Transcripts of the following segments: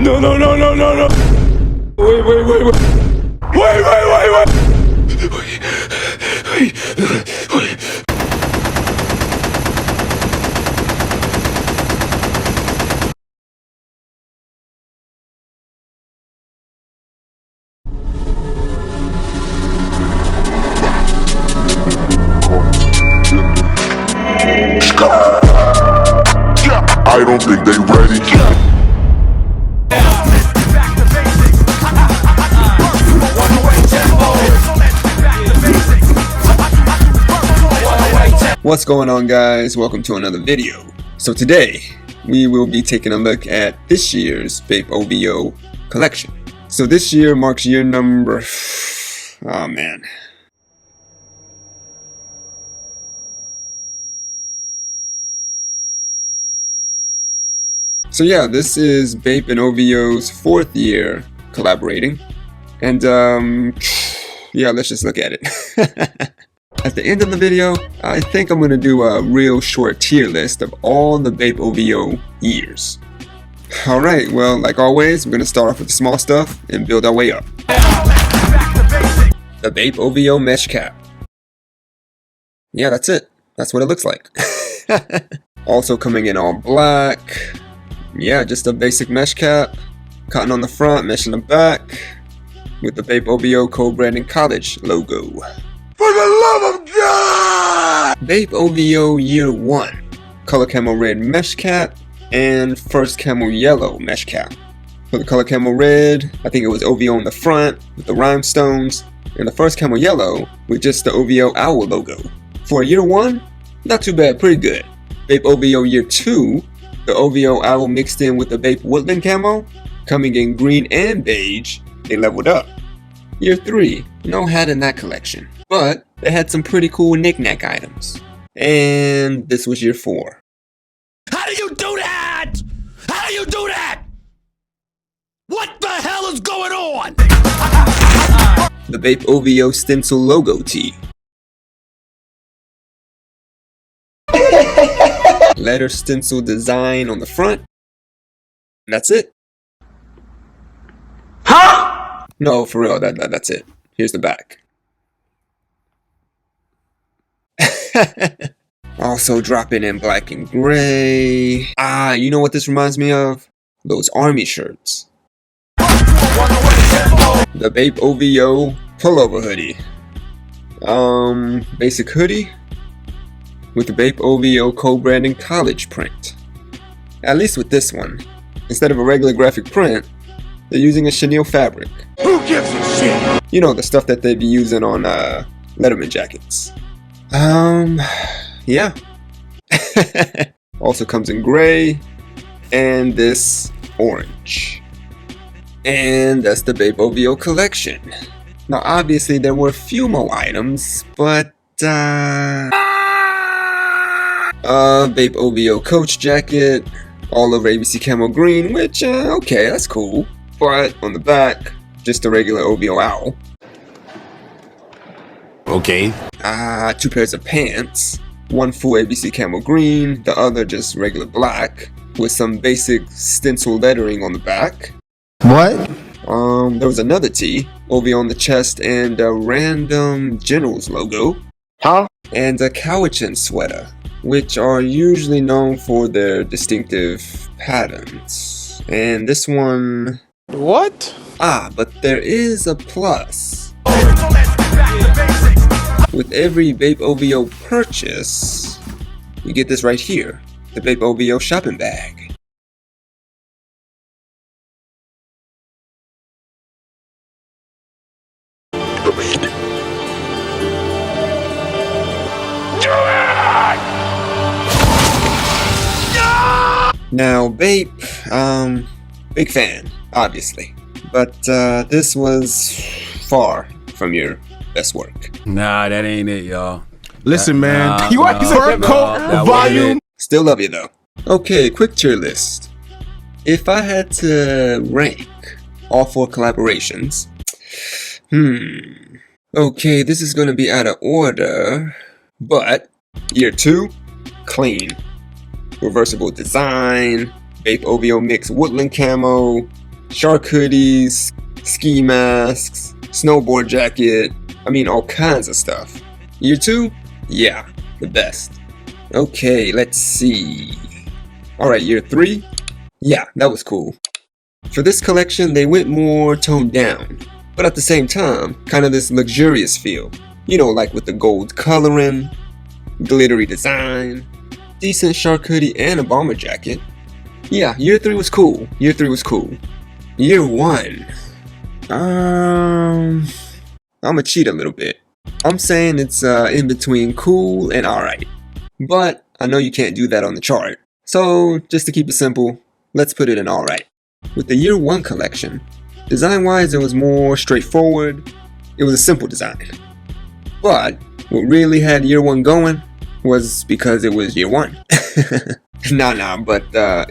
No, no, no, no, no, no. Wait, wait, wait, wait. Wait, wait, wait, wait. Wait, wait, wait. I don't think they ready. What's going on, guys? Welcome to another video. So today we will be taking a look at this year's BAPE OVO collection. So this year marks year number... oh man. So yeah, this is BAPE and OVO's 4th year collaborating, and yeah, let's just look at it. At the end of the video, I think I'm gonna do a real short tier list of all the BAPE OVO years. Alright, well, like always, we're gonna start off with the small stuff and build our way up. The BAPE OVO mesh cap. Yeah, that's it. That's what it looks like. Also coming in all black. Yeah, just a basic mesh cap, cotton on the front, mesh in the back, with the BAPE OVO co-branding college logo. For the love of God! BAPE OVO Year 1, color camo red mesh cap, and first camo yellow mesh cap. For the color camo red, I think it was OVO on the front, with the rhinestones, and the first camo yellow, with just the OVO owl logo. For Year 1, not too bad, pretty good. BAPE OVO Year 2, the OVO owl mixed in with the BAPE woodland camo, coming in green and beige, they leveled up. Year 3, no hat in that collection, but they had some pretty cool knick-knack items. And this was Year 4. How do you do that? How do you do that? What the hell is going on? The BAPE OVO stencil logo tee. Letter stencil design on the front. And that's it. Huh? No, for real, that's it. Here's the back. Also dropping in black and gray. Ah, you know what this reminds me of? Those army shirts. The BAPE OVO pullover hoodie. Basic hoodie with the BAPE OVO co-branding college print. At least with this one, instead of a regular graphic print, they're using a chenille fabric. Who gives a shit? You know, the stuff that they'd be using on Letterman jackets. Yeah. Also comes in gray and this orange. And that's the BAPE OVO collection. Now obviously there were a few more items, but BAPE OVO coach jacket, all over ABC camo green, which, okay, that's cool. But on the back, just a regular OVO owl. Okay. 2 pairs of pants. One full ABC camo green, the other just regular black, with some basic stencil lettering on the back. What? There was another tee, OVO on the chest, and a random Generals logo. Huh? And a Cowichan sweater, which are usually known for their distinctive patterns. And this one... What? but there is a plus. With every BAPE OVO purchase, you get this right here, the BAPE OVO shopping bag. Now, BAPE, big fan, obviously, but this was far from your best work. Nah, that ain't it, y'all. Listen, man, you want fur coat volume? Still love you though. Okay, quick tier list. If I had to rank all 4 collaborations, okay, this is gonna be out of order, but Year 2, clean. Reversible design, BAPE OVO mix woodland camo, shark hoodies, ski masks, snowboard jacket, I mean all kinds of stuff. Year 2? Yeah, the best. Okay, let's see. Alright, year 3? Yeah, that was cool. For this collection, they went more toned down, but at the same time, kind of this luxurious feel. You know, like with the gold coloring, glittery design, decent shark hoodie and a bomber jacket. Yeah, year 3 was cool. Year 3 was cool. Year 1. I'ma cheat a little bit. I'm saying it's in between cool and alright. But I know you can't do that on the chart. So just to keep it simple, let's put it in alright. With the year 1 collection, design wise it was more straightforward. It was a simple design. But what really had year 1 going was because it was year 1. but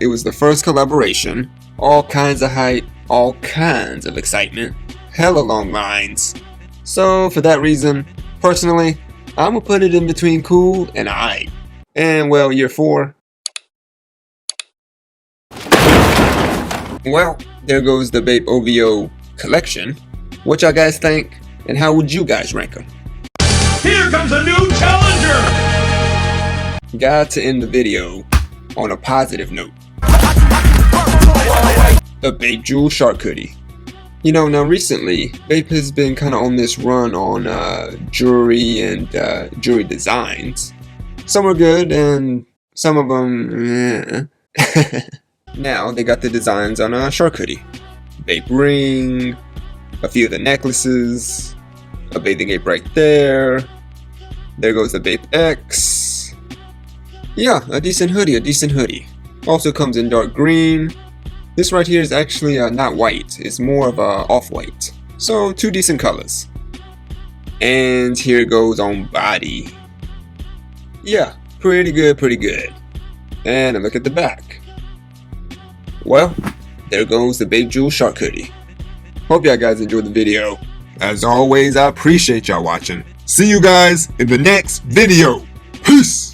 it was the first collaboration. All kinds of hype, all kinds of excitement, hella long lines. So for that reason, personally, I'm gonna put it in between cool and alright. And well, year 4. Well, there goes the BAPE OVO Collection. What y'all guys think? And how would you guys rank them? Here comes a new challenger! Got to end the video on a positive note. The BAPE Jewel Shark Hoodie. You know, now recently, BAPE has been kind of on this run on jewelry and jewelry designs. Some are good and some of them, Now they got the designs on a shark hoodie. BAPE ring, a few of the necklaces, a bathing ape right there. There goes the BAPE X. Yeah, a decent hoodie, Also comes in dark green. This right here is actually not white, it's more of a off-white. So 2 decent colors. And here it goes on body. Yeah, pretty good. And a look at the back. Well, there goes the BAPE Jewel Shark Hoodie. Hope y'all guys enjoyed the video. As always, I appreciate y'all watching. See you guys in the next video. Peace!